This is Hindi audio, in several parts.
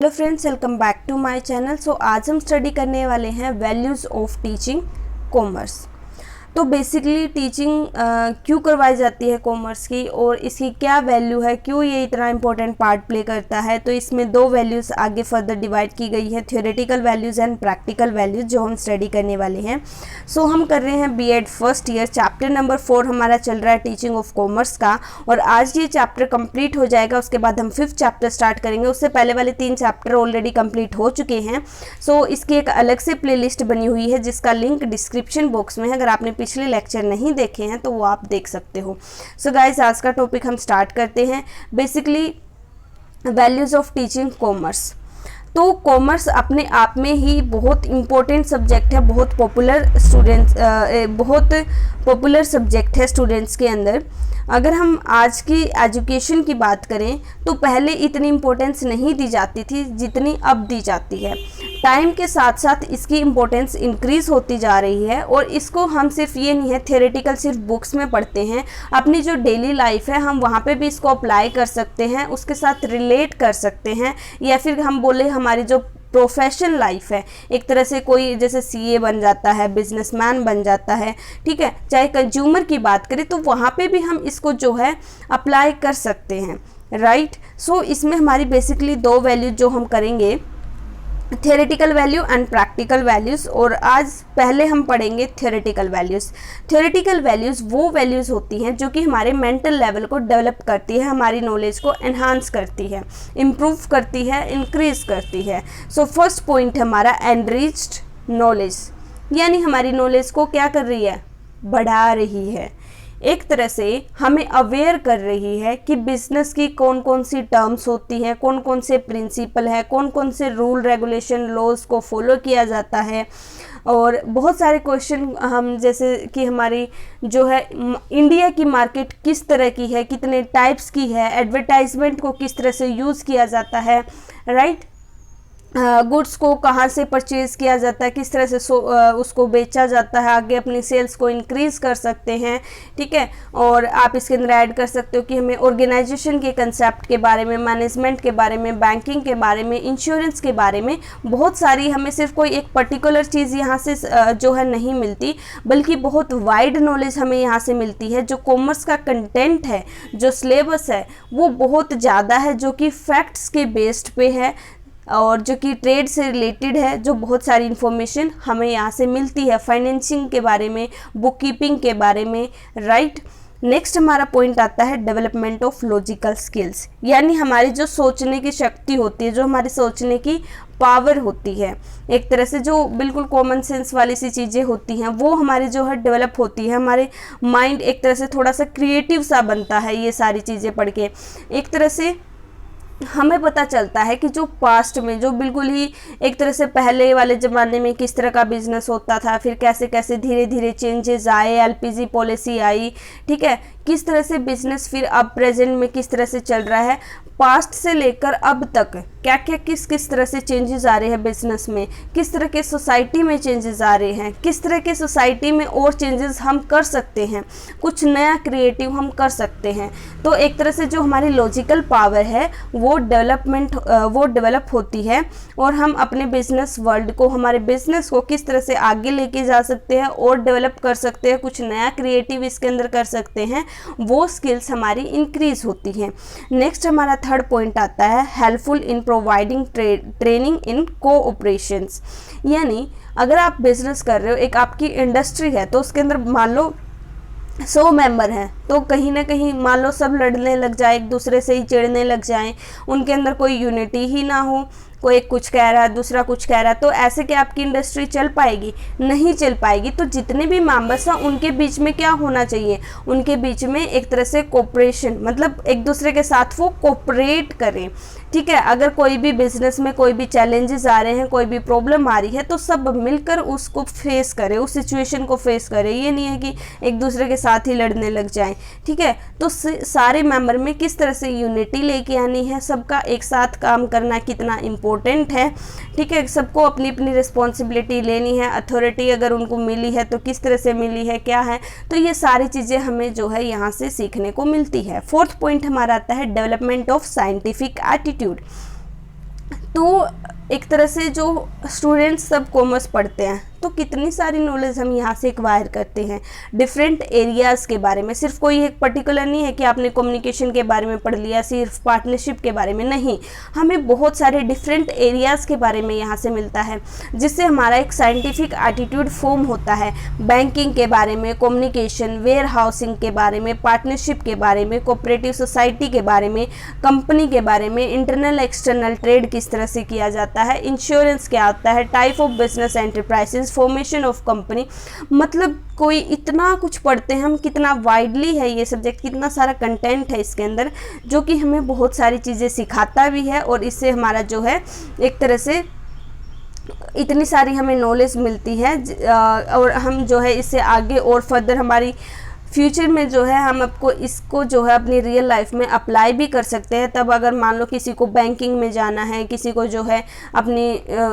Hello friends, welcome back to my channel. So आज हम स्टडी करने वाले हैं वैल्यूज़ ऑफ टीचिंग कॉमर्स। तो बेसिकली टीचिंग क्यों करवाई जाती है कॉमर्स की और इसकी क्या वैल्यू है, क्यों ये इतना इंपॉर्टेंट पार्ट प्ले करता है। तो इसमें दो वैल्यूज़ आगे फर्दर डिवाइड की गई है, theoretical values and practical values, जो हम स्टडी करने वाले हैं। सो हम कर रहे हैं BEd first year, chapter number 4 हमारा चल रहा है टीचिंग ऑफ कॉमर्स का। और आज ये चैप्टर कंप्लीट हो जाएगा, उसके बाद हम 5th चैप्टर स्टार्ट करेंगे। उससे पहले वाले 3 चैप्टर ऑलरेडी कंप्लीट हो चुके हैं। सो इसकी एक अलग से प्लेलिस्ट बनी हुई है जिसका लिंक डिस्क्रिप्शन बॉक्स में है। अगर आपने पिछले लेक्चर नहीं देखे हैं तो वो आप देख सकते हो। सो गाइस, आज का टॉपिक हम स्टार्ट करते हैं। Basically values of teaching commerce. तो कॉमर्स अपने आप में ही बहुत इम्पोर्टेंट सब्जेक्ट है, बहुत पॉपुलर सब्जेक्ट है स्टूडेंट्स के अंदर। अगर हम आज की एजुकेशन की बात करें तो पहले इतनी इम्पोर्टेंस नहीं दी जाती थी जितनी अब दी जाती है। टाइम के साथ साथ इसकी इम्पोर्टेंस इंक्रीज़ होती जा रही है और इसको हम सिर्फ ये नहीं है थियोरेटिकल सिर्फ बुक्स में पढ़ते हैं, अपनी जो डेली लाइफ है हम वहाँ पे भी इसको अप्लाई कर सकते हैं, उसके साथ रिलेट कर सकते हैं। या फिर हम बोले हमारी जो प्रोफेशन लाइफ है, एक तरह से कोई जैसे सीए बन जाता है, बिजनेसमैन बन जाता है, ठीक है, चाहे कंज्यूमर की बात करें तो वहाँ पे भी हम इसको जो है अप्लाई कर सकते हैं, राइट। सो इसमें हमारी बेसिकली दो वैल्यू जो हम करेंगे, theoretical value and practical values. और आज पहले हम पढ़ेंगे थियोरेटिकल वैल्यूज़। थियोरेटिकल वैल्यूज़ वो वैल्यूज़ होती हैं जो कि हमारे मेंटल लेवल को डेवलप करती है, हमारी नॉलेज को एनहांस करती है, इम्प्रूव करती है, इंक्रीज करती है। सो फर्स्ट पॉइंट हमारा एनरिच्ड नॉलेज, यानी हमारी नॉलेज को क्या कर रही है, बढ़ा रही है, एक तरह से हमें अवेयर कर रही है कि बिजनेस की कौन कौन सी टर्म्स होती हैं, कौन कौन से प्रिंसिपल है, कौन कौन से रूल रेगुलेशन लॉज को फॉलो किया जाता है। और बहुत सारे क्वेश्चन हम जैसे कि हमारी जो है इंडिया की मार्केट किस तरह की है, कितने टाइप्स की है, एडवर्टाइजमेंट को किस तरह से यूज़ किया जाता है, राइट, गुड्स को कहाँ से परचेज़ किया जाता है, किस तरह से उसको बेचा जाता है, आगे अपनी सेल्स को इंक्रीज़ कर सकते हैं, ठीक है। और आप इसके अंदर ऐड कर सकते हो कि हमें ऑर्गेनाइजेशन के कंसेप्ट के बारे में, मैनेजमेंट के बारे में, बैंकिंग के बारे में, इंश्योरेंस के बारे में बहुत सारी, हमें सिर्फ कोई एक पर्टिकुलर चीज़ यहाँ से जो है नहीं मिलती, बल्कि बहुत वाइड नॉलेज हमें यहाँ से मिलती है। जो कॉमर्स का कंटेंट है, जो सिलेबस है, वो बहुत ज़्यादा है, जो कि फैक्ट्स के बेस्ड पे है और जो कि ट्रेड से रिलेटेड है, जो बहुत सारी इन्फॉर्मेशन हमें यहाँ से मिलती है, फाइनेंसिंग के बारे में, बुक कीपिंग के बारे में, राइट। नेक्स्ट हमारा पॉइंट आता है डेवलपमेंट ऑफ लॉजिकल स्किल्स, यानी हमारी जो सोचने की शक्ति होती है, जो हमारी सोचने की पावर होती है, एक तरह से जो बिल्कुल कॉमन सेंस वाली सी चीज़ें होती हैं वो हमारी जो है डेवलप होती है। हमारे माइंड एक तरह से थोड़ा सा क्रिएटिव सा बनता है ये सारी चीज़ें पढ़ के। एक तरह से हमें पता चलता है कि जो पास्ट में, जो बिल्कुल ही एक तरह से पहले वाले ज़माने में किस तरह का बिजनेस होता था, फिर कैसे कैसे धीरे धीरे चेंजेस आए, एलपीजी पॉलिसी आई, ठीक है, किस तरह से बिजनेस फिर अब प्रेजेंट में किस तरह से चल रहा है, पास्ट से लेकर अब तक क्या क्या किस तरह से चेंजेस आ रहे हैं बिजनेस में, किस तरह के सोसाइटी में चेंजेस आ रहे हैं, किस तरह के सोसाइटी में और चेंजेस हम कर सकते हैं, कुछ नया क्रिएटिव हम कर सकते हैं। तो एक तरह से जो हमारी लॉजिकल पावर है वो डेवलप होती है और हम अपने बिजनेस वर्ल्ड को, हमारे बिजनेस को किस तरह से आगे लेके जा सकते हैं और डेवलप कर सकते हैं, कुछ नया क्रिएटिव इसके अंदर कर सकते हैं, वो स्किल्स हमारी इंक्रीज होती हैं। नेक्स्ट हमारा थर्ड पॉइंट आता है helpful in providing training in cooperations, यानी अगर आप बिजनेस कर रहे हो, एक आपकी इंडस्ट्री है, तो उसके अंदर मान लो 100 मेंबर हैं, तो कहीं ना कहीं मान लो सब लड़ने लग जाए, एक दूसरे से ही चिढ़ने लग जाएं, उनके अंदर कोई यूनिटी ही ना हो, कोई कुछ कह रहा है दूसरा कुछ कह रहा है, तो ऐसे कि आपकी इंडस्ट्री चल पाएगी, नहीं चल पाएगी। तो जितने भी मेंबर्स हैं उनके बीच में क्या होना चाहिए, उनके बीच में एक तरह से कोऑपरेशन, मतलब एक दूसरे के साथ वो कोऑपरेट करें, ठीक है। अगर कोई भी बिजनेस में कोई भी चैलेंजेस आ रहे हैं, कोई भी प्रॉब्लम आ रही है, तो सब मिलकर उसको फेस करें, उस सिचुएशन को फेस करें। ये नहीं है कि एक दूसरे के साथ ही लड़ने लग जाएं, ठीक है। तो सारे मेंबर में किस तरह से यूनिटी लेके आनी है, सबका एक साथ काम करना कितना इम्पोर्टेंट है, ठीक है। सबको अपनी अपनी रिस्पॉन्सिबिलिटी लेनी है, अथॉरिटी अगर उनको मिली है तो किस तरह से मिली है, क्या है, तो ये सारी चीज़ें हमें जो है यहाँ से सीखने को मिलती है। फोर्थ पॉइंट हमारा आता है डेवलपमेंट ऑफ साइंटिफिक एटीट्यूड। तो एक तरह से जो स्टूडेंट्स सब कॉमर्स पढ़ते हैं तो कितनी सारी नॉलेज हम यहाँ से एक्वायर करते हैं डिफरेंट एरियाज़ के बारे में। सिर्फ कोई एक पर्टिकुलर नहीं है कि आपने कम्युनिकेशन के बारे में पढ़ लिया, सिर्फ पार्टनरशिप के बारे में नहीं, हमें बहुत सारे डिफरेंट एरियाज़ के बारे में यहाँ से मिलता है, जिससे हमारा एक साइंटिफिक एटीट्यूड फॉर्म होता है। बैंकिंग के बारे में, कम्युनिकेशन, वेयर हाउसिंग के बारे में, पार्टनरशिप के बारे में, कोऑपरेटिव सोसाइटी के बारे में, कंपनी के बारे में, इंटरनल एक्सटर्नल ट्रेड किस तरह से किया जाता है, इंश्योरेंस क्या होता है, type of business enterprises, formation of company. मतलब कोई इतना कुछ पढ़ते हैं हम, कितना वाइडली है ये सब्जेक्ट, कितना सारा कंटेंट है इसके अंदर, जो कि हमें बहुत सारी चीज़ें सिखाता भी है और इससे हमारा जो है एक तरह से इतनी सारी हमें नॉलेज मिलती है और हम जो है इससे आगे और फर्दर हमारी फ्यूचर में जो है हम आपको इसको जो है अपनी रियल लाइफ में अप्लाई भी कर सकते हैं। तब अगर मान लो किसी को बैंकिंग में जाना है, किसी को जो है अपनी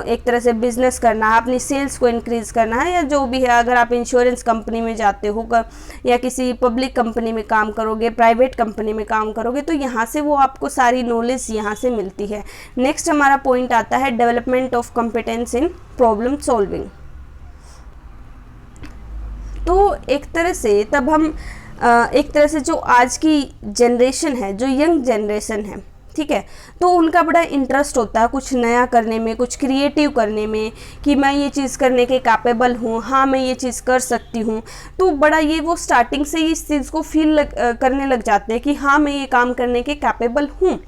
एक तरह से बिजनेस करना है, अपनी सेल्स को इंक्रीज़ करना है, या जो भी है, अगर आप इंश्योरेंस कंपनी में जाते हो या किसी पब्लिक कंपनी में काम करोगे, प्राइवेट कंपनी में काम करोगे, तो यहाँ से वो आपको सारी नॉलेज यहाँ से मिलती है। नेक्स्ट हमारा पॉइंट आता है development of competence in problem solving. तो एक तरह से तब हम एक तरह से जो आज की जनरेशन है, जो यंग जनरेशन है, ठीक है, तो उनका बड़ा इंटरेस्ट होता है कुछ नया करने में, कुछ क्रिएटिव करने में, कि मैं ये चीज़ करने के कैपेबल हूँ, हाँ मैं ये चीज़ कर सकती हूँ। तो बड़ा ये वो स्टार्टिंग से ही इस चीज़ को फील करने लग जाते हैं कि हाँ मैं ये काम करने के कैपेबल हूँ।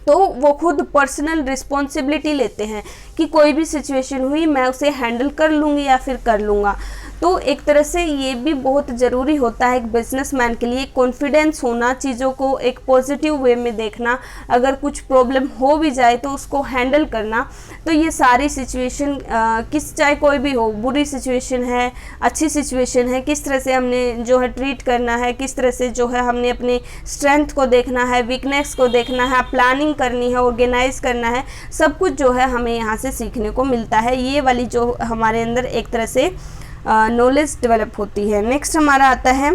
तो वो खुद पर्सनल रिस्पॉन्सिबिलिटी लेते हैं कि कोई भी सिचुएशन हुई मैं उसे हैंडल कर लूँगी या फिर कर लूँगा। तो एक तरह से ये भी बहुत ज़रूरी होता है एक बिजनेसमैन के लिए, कॉन्फिडेंस होना, चीज़ों को एक पॉजिटिव वे में देखना, अगर कुछ प्रॉब्लम हो भी जाए तो उसको हैंडल करना। तो ये सारी सिचुएशन चाहे कोई भी हो, बुरी सिचुएशन है, अच्छी सिचुएशन है, किस तरह से हमने जो है ट्रीट करना है, किस तरह से जो है हमने अपनी स्ट्रेंथ को देखना है, वीकनेस को देखना है, प्लानिंग करनी है, ऑर्गेनाइज करना है, सब कुछ जो है हमें यहाँ से सीखने को मिलता है। ये वाली जो हमारे अंदर एक तरह से नॉलेज डेवलप होती है। नेक्स्ट हमारा आता है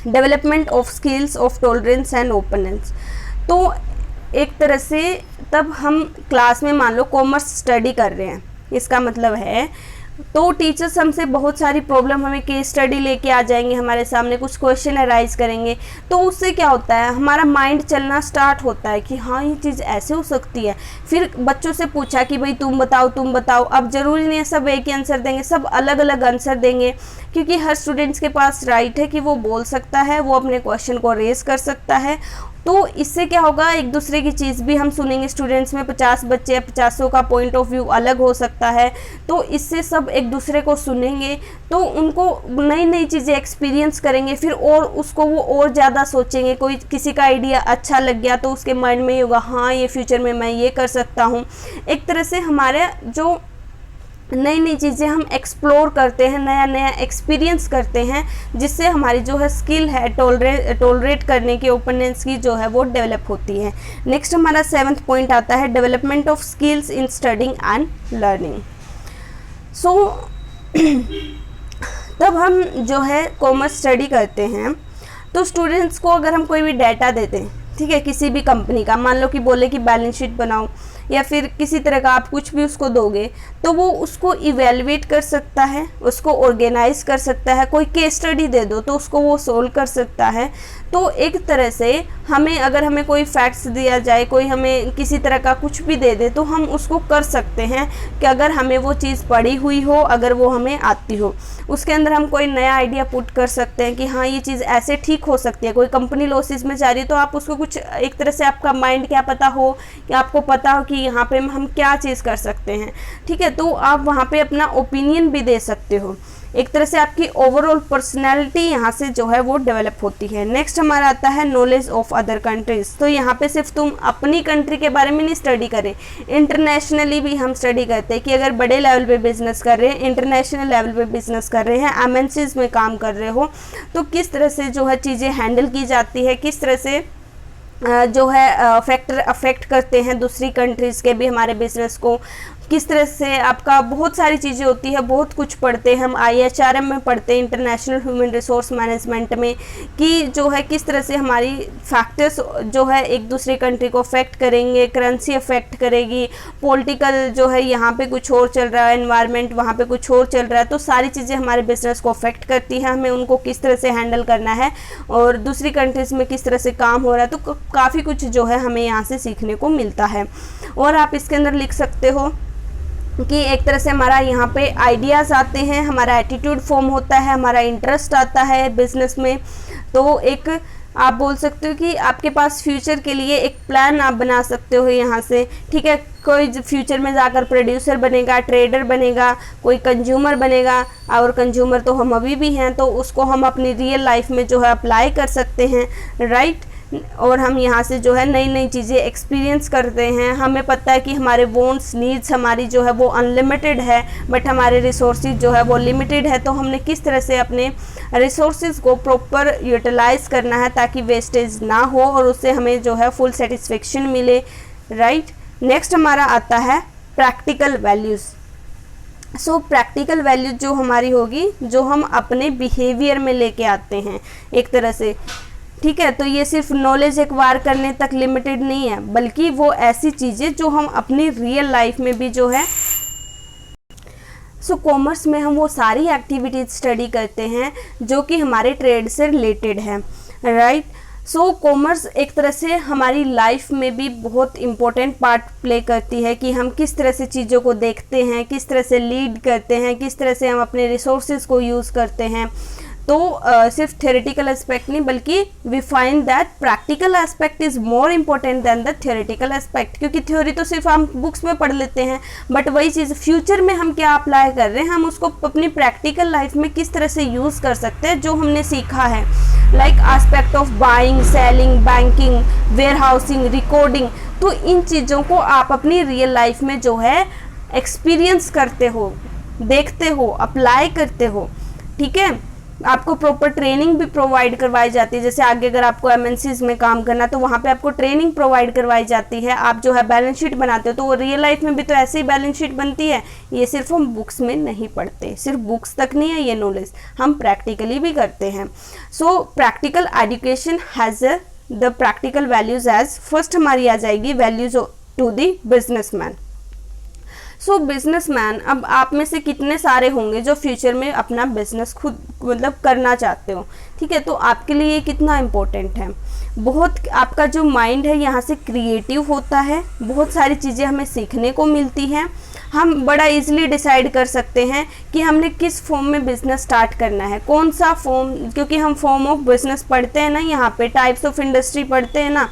development of skills of tolerance and openness. तो एक तरह से तब हम क्लास में मान लो कॉमर्स स्टडी कर रहे हैं, इसका मतलब है तो टीचर्स हमसे बहुत सारी प्रॉब्लम, हमें केस स्टडी लेके आ जाएंगे, हमारे सामने कुछ क्वेश्चन अराइज करेंगे, तो उससे क्या होता है हमारा माइंड चलना स्टार्ट होता है कि हाँ ये चीज़ ऐसे हो सकती है। फिर बच्चों से पूछा कि भाई तुम बताओ। अब ज़रूरी नहीं है सब एक ही आंसर देंगे, सब अलग अलग आंसर देंगे, क्योंकि हर स्टूडेंट्स के पास राइट है कि वो बोल सकता है, वो अपने क्वेश्चन को रेज कर सकता है। तो इससे क्या होगा, एक दूसरे की चीज़ भी हम सुनेंगे। स्टूडेंट्स में 50 बच्चे या 50 का पॉइंट ऑफ व्यू अलग हो सकता है, तो इससे सब एक दूसरे को सुनेंगे तो उनको नई नई चीज़ें एक्सपीरियंस करेंगे, फिर और उसको वो और ज़्यादा सोचेंगे। कोई किसी का आइडिया अच्छा लग गया तो उसके माइंड में ये होगा हाँ ये फ्यूचर में मैं ये कर सकता हूँ। एक तरह से हमारे जो नई नई चीज़ें हम एक्सप्लोर करते हैं, नया नया एक्सपीरियंस करते हैं, जिससे हमारी जो है स्किल है टॉलरेट करने की, ओपननेस की जो है वो डेवलप होती है। नेक्स्ट हमारा 7th पॉइंट आता है development of skills in studying and learning. So तब हम जो है कॉमर्स स्टडी करते हैं तो स्टूडेंट्स को अगर हम कोई भी डाटा देते हैं, ठीक है, किसी भी कंपनी का, मान लो कि बोले कि बैलेंस शीट बनाओ या फिर किसी तरह का आप कुछ भी उसको दोगे, तो वो उसको इवेलुएट कर सकता है, उसको ऑर्गेनाइज कर सकता है। कोई केस स्टडी दे दो तो उसको वो सोल्व कर सकता है। तो एक तरह से अगर हमें कोई फैक्ट्स दिया जाए, कोई हमें किसी तरह का कुछ भी दे दे, तो हम उसको कर सकते हैं कि अगर हमें वो चीज़ पढ़ी हुई हो, अगर वो हमें आती हो, उसके अंदर हम कोई नया आइडिया पुट कर सकते हैं कि हाँ ये चीज़ ऐसे ठीक हो सकती है। कोई कंपनी लॉसेस में जा रही है तो आप उसको कुछ एक तरह से आपका माइंड क्या पता हो कि आपको पता हो कि यहाँ पे हम क्या चीज़ कर सकते हैं, ठीक है, तो आप वहाँ पे अपना ओपिनियन भी दे सकते हो। एक तरह से आपकी ओवरऑल पर्सनैलिटी यहाँ से जो है वो डेवलप होती है। नेक्स्ट हमारा आता है नॉलेज ऑफ अदर कंट्रीज। तो यहाँ पे सिर्फ तुम अपनी कंट्री के बारे में नहीं स्टडी करें, इंटरनेशनली भी हम स्टडी करते हैं कि अगर बड़े लेवल पे बिजनेस कर रहे हैं, इंटरनेशनल लेवल पे बिजनेस कर रहे हैं, एमएनसीज में काम कर रहे हो, तो किस तरह से जो है चीज़ें हैंडल की जाती है, किस तरह से जो है फैक्टर अफेक्ट करते हैं दूसरी कंट्रीज़ के भी हमारे बिजनेस को। किस तरह से आपका बहुत सारी चीज़ें होती है, बहुत कुछ पढ़ते हैं हम, IHRM में पढ़ते हैं, इंटरनेशनल ह्यूमन रिसोर्स मैनेजमेंट में, कि जो है किस तरह से हमारी फैक्टर्स जो है एक दूसरे कंट्री को अफेक्ट करेंगे, करेंसी अफेक्ट करेगी, पॉलिटिकल जो है यहाँ पे कुछ और चल रहा है, एनवायरनमेंट वहाँ पे कुछ और चल रहा है, तो सारी चीज़ें हमारे बिजनेस को अफेक्ट करती हैं, हमें उनको किस तरह से हैंडल करना है और दूसरी कंट्रीज़ में किस तरह से काम हो रहा है, तो काफ़ी कुछ जो है हमें यहाँ से सीखने को मिलता है। और आप इसके अंदर लिख सकते हो कि एक तरह से हमारा यहाँ पे आइडियाज़ आते हैं, हमारा एटीट्यूड फॉर्म होता है, हमारा इंटरेस्ट आता है बिजनेस में। तो एक आप बोल सकते हो कि आपके पास फ्यूचर के लिए एक प्लान आप बना सकते हो यहाँ से, ठीक है। कोई फ्यूचर में जाकर प्रोड्यूसर बनेगा, ट्रेडर बनेगा, कोई कंज्यूमर बनेगा, और कंज्यूमर तो हम अभी भी हैं, तो उसको हम अपनी रियल लाइफ में जो है अप्लाई कर सकते हैं, राइट। और हम यहाँ से जो है नई नई चीज़ें एक्सपीरियंस करते हैं। हमें पता है कि हमारे वांट्स नीड्स हमारी जो है वो अनलिमिटेड है, बट हमारे रिसोर्सेज जो है वो लिमिटेड है, तो हमने किस तरह से अपने रिसोर्सेज को प्रॉपर यूटिलाइज करना है ताकि वेस्टेज ना हो और उससे हमें जो है फुल सेटिस्फेक्शन मिले, राइट। नेक्स्ट हमारा आता है प्रैक्टिकल वैल्यूज़। सो प्रैक्टिकल वैल्यूज जो हमारी होगी, जो हम अपने बिहेवियर में लेके आते हैं एक तरह से, ठीक है। तो ये सिर्फ नॉलेज एक्वायर करने तक लिमिटेड नहीं है, बल्कि वो ऐसी चीज़ें जो हम अपनी रियल लाइफ में भी जो है। सो कॉमर्स में हम वो सारी एक्टिविटीज स्टडी करते हैं जो कि हमारे ट्रेड से रिलेटेड है, राइट। सो कॉमर्स एक तरह से हमारी लाइफ में भी बहुत इम्पोर्टेंट पार्ट प्ले करती है कि हम किस तरह से चीज़ों को देखते हैं, किस तरह से लीड करते हैं, किस तरह से हम अपने रिसोर्सेज को यूज़ करते हैं। तो सिर्फ थ्योरेटिकल एस्पेक्ट नहीं, बल्कि we find that practical aspect is more important than the theoretical aspect, क्योंकि थ्योरी तो सिर्फ हम बुक्स में पढ़ लेते हैं, बट वही चीज़ फ्यूचर में हम क्या अप्लाई कर रहे हैं, हम उसको अपनी प्रैक्टिकल लाइफ में किस तरह से यूज़ कर सकते हैं जो हमने सीखा है, like aspect of buying, selling, banking, warehousing, recording. तो इन चीज़ों को आप अपनी रियल लाइफ में जो है एक्सपीरियंस करते हो, देखते हो, अप्लाई करते हो, ठीक है। आपको प्रॉपर ट्रेनिंग भी प्रोवाइड करवाई जाती है, जैसे आगे अगर आपको MNCs में काम करना तो वहाँ पे आपको ट्रेनिंग प्रोवाइड करवाई जाती है। आप जो है बैलेंस शीट बनाते हो, तो रियल लाइफ में भी तो ऐसे ही बैलेंस शीट बनती है। ये सिर्फ हम बुक्स में नहीं पढ़ते, सिर्फ बुक्स तक नहीं है ये नॉलेज, हम प्रैक्टिकली भी करते हैं। So practical education has the practical values as first हमारी आ जाएगी values to the businessman. So businessman, अब आप में से कितने सारे होंगे जो फ्यूचर में अपना बिजनेस खुद मतलब करना चाहते हो, ठीक है। तो आपके लिए ये कितना इम्पोर्टेंट है। बहुत आपका जो माइंड है यहाँ से क्रिएटिव होता है, बहुत सारी चीज़ें हमें सीखने को मिलती हैं। हम बड़ा इजीली डिसाइड कर सकते हैं कि हमने किस फॉर्म में बिज़नेस स्टार्ट करना है, कौन सा फॉर्म, क्योंकि हम फॉर्म ऑफ बिज़नेस पढ़ते हैं ना, यहाँ पे टाइप्स ऑफ इंडस्ट्री पढ़ते हैं ना,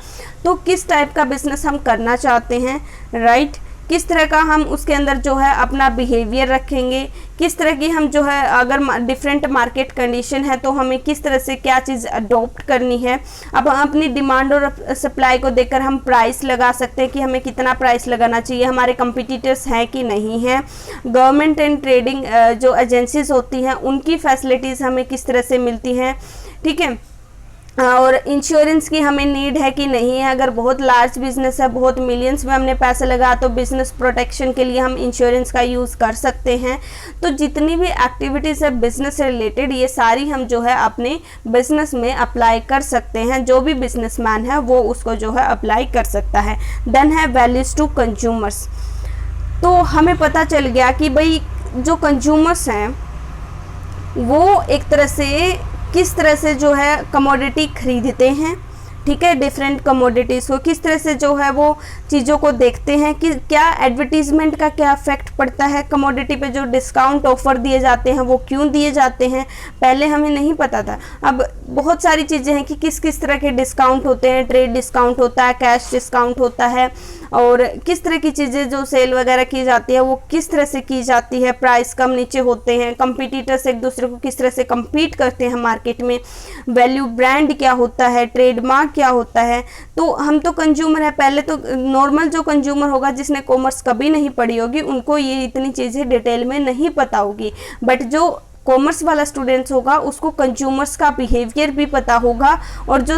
तो किस टाइप का बिज़नेस हम करना चाहते हैं, राइट। किस तरह का हम उसके अंदर जो है अपना बिहेवियर रखेंगे, किस तरह की हम जो है अगर डिफरेंट मार्केट कंडीशन है तो हमें किस तरह से क्या चीज़ अडॉप्ट करनी है। अब हम अपनी डिमांड और सप्लाई को देखकर हम प्राइस लगा सकते हैं कि हमें कितना प्राइस लगाना चाहिए, हमारे कंपटीटर्स हैं कि नहीं हैं। गवर्नमेंट एंड ट्रेडिंग जो एजेंसीज होती हैं उनकी फैसिलिटीज़ हमें किस तरह से मिलती हैं, ठीक है। और इंश्योरेंस की हमें नीड है कि नहीं है। अगर बहुत लार्ज बिजनेस है, बहुत मिलियंस में हमने पैसे लगा, तो बिजनेस प्रोटेक्शन के लिए हम इंश्योरेंस का यूज़ कर सकते हैं। तो जितनी भी एक्टिविटीज़ है बिजनेस से रिलेटेड, ये सारी हम जो है अपने बिजनेस में अप्लाई कर सकते हैं। जो भी बिजनेसमैन है वो उसको जो है अप्लाई कर सकता है। देन है वैल्यूज़ टू कंज्यूमर्स। तो हमें पता चल गया कि भाई जो कंज्यूमर्स हैं वो एक तरह से किस तरह से जो है कमोडिटी खरीदते हैं, ठीक है। डिफरेंट कमोडिटीज़ को किस तरह से जो है वो चीज़ों को देखते हैं कि क्या एडवर्टीज़मेंट का क्या इफेक्ट पड़ता है, कमोडिटी पे जो डिस्काउंट ऑफर दिए जाते हैं वो क्यों दिए जाते हैं, पहले हमें नहीं पता था। अब बहुत सारी चीज़ें हैं कि किस किस तरह के डिस्काउंट होते हैं, ट्रेड डिस्काउंट होता है, कैश डिस्काउंट होता है, और किस तरह की चीज़ें जो सेल वगैरह की जाती है वो किस तरह से की जाती है, प्राइस कम नीचे होते हैं, कंपटीटर्स एक दूसरे को किस तरह से compete करते हैं मार्केट में, वैल्यू ब्रांड क्या होता है, ट्रेडमार्क क्या होता है। तो हम तो कंज्यूमर है, पहले तो नॉर्मल जो कंज्यूमर होगा जिसने कॉमर्स कभी नहीं पढ़ी होगी उनको ये इतनी चीज़ें डिटेल में नहीं पता होगी, बट जो कॉमर्स वाला स्टूडेंट्स होगा उसको कंज्यूमर्स का बिहेवियर भी पता होगा, और जो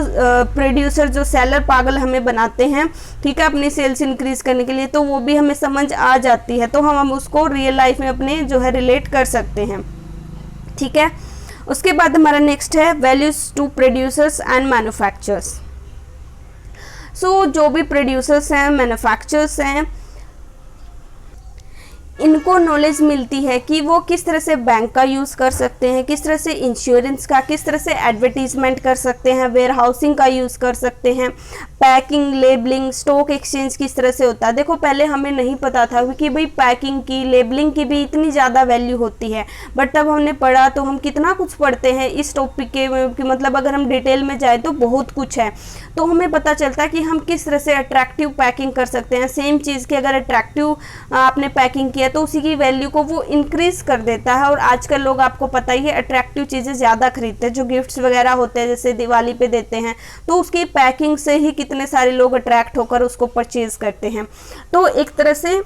प्रोड्यूसर जो सेलर पागल हमें बनाते हैं, ठीक है, अपनी सेल्स इंक्रीज करने के लिए, तो वो भी हमें समझ आ जाती है, तो हम उसको रियल लाइफ में अपने जो है रिलेट कर सकते हैं, ठीक है। उसके बाद हमारा नेक्स्ट है values to producers and manufacturers. So जो भी प्रोड्यूसर्स हैं, मैन्युफैक्चरर्स हैं, इनको नॉलेज मिलती है कि वो किस तरह से बैंक का यूज़ कर सकते हैं, किस तरह से इंश्योरेंस का, किस तरह से एडवर्टीजमेंट कर सकते हैं, वेयर हाउसिंग का यूज़ कर सकते हैं, पैकिंग, लेबलिंग, स्टॉक एक्सचेंज किस तरह से होता है। देखो पहले हमें नहीं पता था कि भाई पैकिंग की, लेबलिंग की भी इतनी ज़्यादा वैल्यू होती है, बट तब हमने पढ़ा तो हम कितना कुछ पढ़ते हैं इस टॉपिक के मतलब अगर हम डिटेल में जाए तो बहुत कुछ है, तो हमें पता चलता है कि हम किस तरह से अट्रैक्टिव पैकिंग कर सकते हैं। सेम चीज़ की अगर अट्रैक्टिव आपने पैकिंग किया तो उसी की वैल्यू को वो इंक्रीज कर देता है, और आजकल लोग आपको पता ही है अट्रैक्टिव चीज़ें ज़्यादा खरीदते हैं, जो गिफ्ट्स वगैरह होते हैं जैसे दिवाली पे देते हैं, तो उसकी पैकिंग से ही कितने सारे लोग अट्रैक्ट होकर उसको परचेज करते हैं। तो एक तरह से,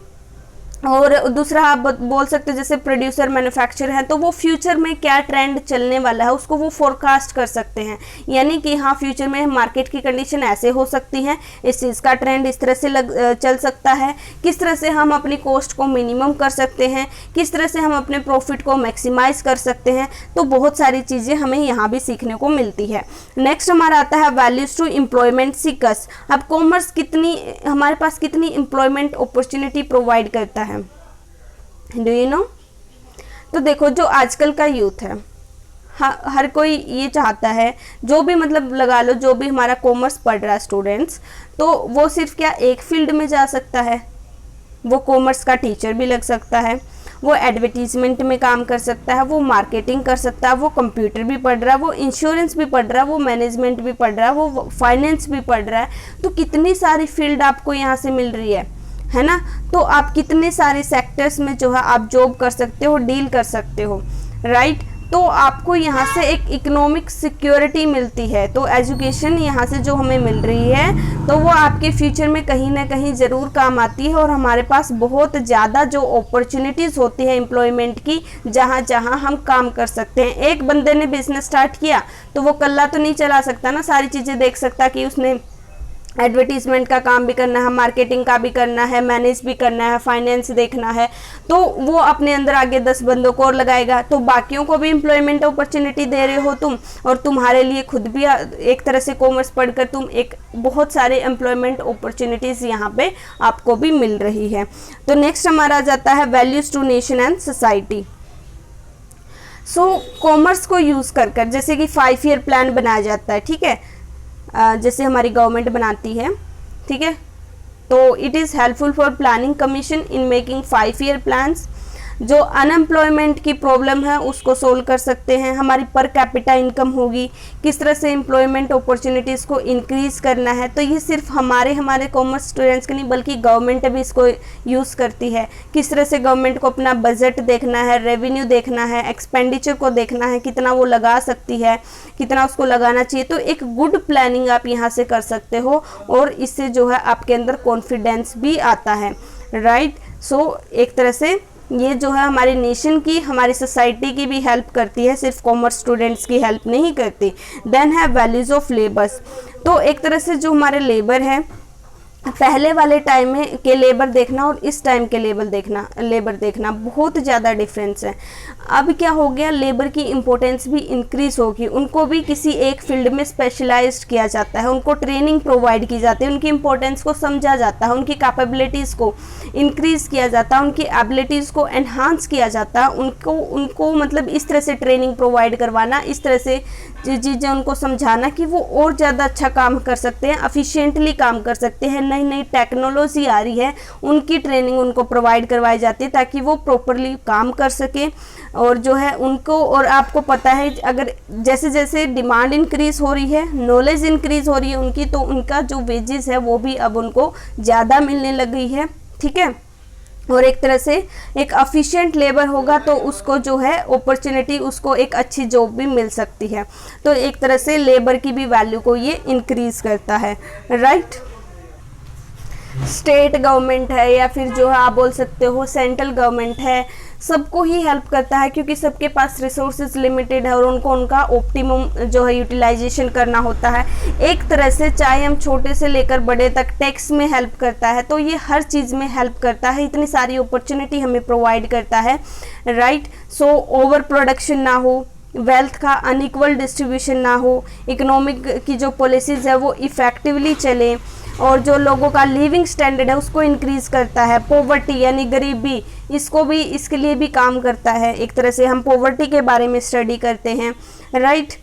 और दूसरा आप बोल सकते हो जैसे प्रोड्यूसर मैन्युफैक्चरर है, तो वो फ्यूचर में क्या ट्रेंड चलने वाला है उसको वो फोरकास्ट कर सकते हैं, यानी कि हाँ फ्यूचर में मार्केट की कंडीशन ऐसे हो सकती है, इस चीज़ का ट्रेंड इस तरह से चल सकता है, किस तरह से हम अपनी कॉस्ट को मिनिमम कर सकते हैं, किस तरह से हम अपने प्रॉफिट को मैक्सिमाइज कर सकते हैं, तो बहुत सारी चीज़ें हमें यहाँ भी सीखने को मिलती है। नेक्स्ट हमारा आता है वैल्यूज टू एम्प्लॉयमेंट सीकर्स। अब कॉमर्स कितनी हमारे पास कितनी एम्प्लॉयमेंट अपॉर्चुनिटी प्रोवाइड करता है, डू यू नो। तो देखो जो आजकल का यूथ है, हर कोई ये चाहता है, जो भी मतलब लगा लो जो भी हमारा कॉमर्स पढ़ रहा है स्टूडेंट्स, तो वो सिर्फ क्या एक फील्ड में जा सकता है, वो कॉमर्स का टीचर भी लग सकता है, वो एडवर्टीजमेंट में काम कर सकता है, वो मार्केटिंग कर सकता है, वो कंप्यूटर भी पढ़ रहा है, वो इंश्योरेंस भी पढ़ रहा है, वो मैनेजमेंट भी पढ़ रहा है, वो फाइनेंस भी पढ़ रहा है, तो कितनी सारी फील्ड आपको यहाँ से मिल रही है ना। तो आप कितने सारे सेक्टर्स में जो है आप जॉब कर सकते हो, डील कर सकते हो, राइट। तो आपको यहाँ से एक इकोनॉमिक सिक्योरिटी मिलती है, तो एजुकेशन यहाँ से जो हमें मिल रही है तो वो आपके फ्यूचर में कहीं ना कहीं ज़रूर काम आती है, और हमारे पास बहुत ज़्यादा जो अपॉर्चुनिटीज़ होती है एम्प्लॉयमेंट की, जहाँ जहाँ हम काम कर सकते हैं। एक बंदे ने बिजनेस स्टार्ट किया तो वो कल्ला तो नहीं चला सकता ना, सारी चीज़ें देख सकता कि उसने एडवर्टीजमेंट का काम भी करना है, मार्केटिंग का भी करना है, मैनेज भी करना है, फाइनेंस देखना है, तो वो अपने अंदर आगे 10 बंदों को और लगाएगा, तो बाकियों को भी एम्प्लॉयमेंट अपॉर्चुनिटी दे रहे हो तुम, और तुम्हारे लिए खुद भी एक तरह से कॉमर्स पढ़कर तुम एक बहुत सारे एम्प्लॉयमेंट अपॉर्चुनिटीज़ यहाँ पे आपको भी मिल रही है। तो नेक्स्ट हमारा आ जाता है values to nation and society. So commerce को यूज़ कर जैसे कि 5 ईयर प्लान बनाया जाता है, ठीक है, जैसे हमारी गवर्नमेंट बनाती है, ठीक है, तो it is helpful for planning commission in making 5 year plans. जो अनएम्प्लॉयमेंट की प्रॉब्लम है उसको सोल्व कर सकते हैं, हमारी पर कैपिटा इनकम होगी, किस तरह से एम्प्लॉयमेंट अपॉर्चुनिटीज़ को इंक्रीज़ करना है, तो ये सिर्फ हमारे कॉमर्स स्टूडेंट्स के नहीं बल्कि गवर्नमेंट भी इसको यूज़ करती है। किस तरह से गवर्नमेंट को अपना बजट देखना है, रेवेन्यू देखना है, एक्सपेंडिचर को देखना है, कितना वो लगा सकती है, कितना उसको लगाना चाहिए, तो एक गुड प्लानिंग आप यहाँ से कर सकते हो, और इससे जो है आपके अंदर कॉन्फिडेंस भी आता है, राइट। सो एक तरह से ये जो है हमारी नेशन की, हमारी सोसाइटी की भी हेल्प करती है, सिर्फ कॉमर्स स्टूडेंट्स की हेल्प नहीं करती। देन है वैल्यूज़ ऑफ लेबर्स। तो एक तरह से जो हमारे लेबर है, पहले वाले टाइम में के लेबर देखना और इस टाइम के लेबर देखना बहुत ज़्यादा डिफरेंस है। अब क्या हो गया, लेबर की इम्पोर्टेंस भी इंक्रीज होगी, उनको भी किसी एक फील्ड में स्पेशलाइज्ड किया जाता है, उनको ट्रेनिंग प्रोवाइड की जाती है, उनकी इम्पोर्टेंस को समझा जाता है, उनकी कैपेबिलिटीज़ को इंक्रीज किया जाता है, उनकी एबिलिटीज़ को एनहांस किया जाता है, उनको मतलब इस तरह से ट्रेनिंग प्रोवाइड करवाना, इस तरह से चीज़ें उनको समझाना कि वो और ज़्यादा अच्छा काम कर सकते हैं, एफिशिएंटली काम कर सकते हैं। नई नई टेक्नोलॉजी आ रही है, उनकी ट्रेनिंग उनको प्रोवाइड करवाई जाती है ताकि वो प्रॉपरली काम कर सके। और जो है उनको, और आपको पता है अगर जैसे जैसे डिमांड इंक्रीज़ हो रही है, नॉलेज इंक्रीज़ हो रही है उनकी, तो उनका जो वेजेस है वो भी अब उनको ज़्यादा मिलने लग गई है, ठीक है। और एक तरह से एक एफिशिएंट लेबर होगा तो उसको जो है अपॉर्चुनिटी, उसको एक अच्छी जॉब भी मिल सकती है। तो एक तरह से लेबर की भी वैल्यू को ये इंक्रीज़ करता है, राइट। स्टेट गवर्नमेंट है या फिर जो है आप बोल सकते हो सेंट्रल गवर्नमेंट है, सबको ही हेल्प करता है, क्योंकि सबके पास रिसोर्सेज लिमिटेड है और उनको उनका ऑप्टिमम जो है यूटिलाइजेशन करना होता है। एक तरह से चाहे हम छोटे से लेकर बड़े तक टैक्स में हेल्प करता है, तो ये हर चीज़ में हेल्प करता है, इतनी सारी अपॉर्चुनिटी हमें प्रोवाइड करता है, राइट। सो ओवर प्रोडक्शन ना हो, वेल्थ का अनइक्वल डिस्ट्रीब्यूशन ना हो, इकोनॉमिक की जो पॉलिसीज़ है वो इफ़ेक्टिवली चले, और जो लोगों का लिविंग स्टैंडर्ड है उसको इंक्रीज़ करता है। पॉवर्टी यानी गरीबी, इसको भी, इसके लिए भी काम करता है। एक तरह से हम पॉवर्टी के बारे में स्टडी करते हैं, राइट।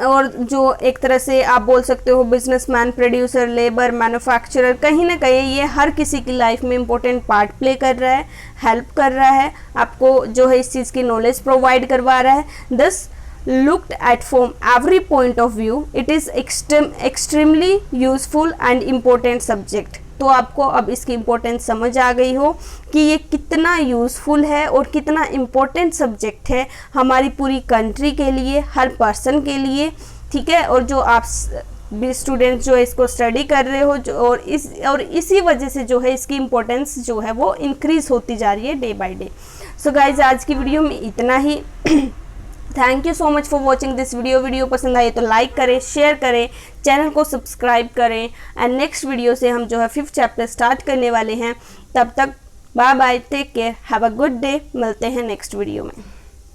और जो एक तरह से आप बोल सकते हो बिजनेसमैन, प्रोड्यूसर, लेबर, मैन्युफैक्चरर, कहीं ना कहीं ये हर किसी की लाइफ में इम्पोर्टेंट पार्ट प्ले कर रहा है, हेल्प कर रहा है, आपको जो है इस चीज़ की नॉलेज प्रोवाइड करवा रहा है। दस looked at from every point of view, it is extremely useful and important subject। तो आपको अब इसकी इम्पोर्टेंस समझ आ गई हो कि ये कितना यूज़फुल है और कितना इम्पोर्टेंट सब्जेक्ट है हमारी पूरी कंट्री के लिए, हर पर्सन के लिए, ठीक है। और जो आप भी स्टूडेंट्स जो है इसको स्टडी कर रहे हो, जो और इसी वजह से जो है इसकी इम्पोर्टेंस जो है वो इंक्रीज़ होती जा रही है day by day. So guys, आज की वीडियो में इतना ही। Thank you so much for watching this video पसंद आए तो लाइक करें, शेयर करें, चैनल को सब्सक्राइब करें, एंड नेक्स्ट वीडियो से हम जो है 5th चैप्टर स्टार्ट करने वाले हैं। तब तक bye bye, take care, have a good day. मिलते हैं नेक्स्ट वीडियो में।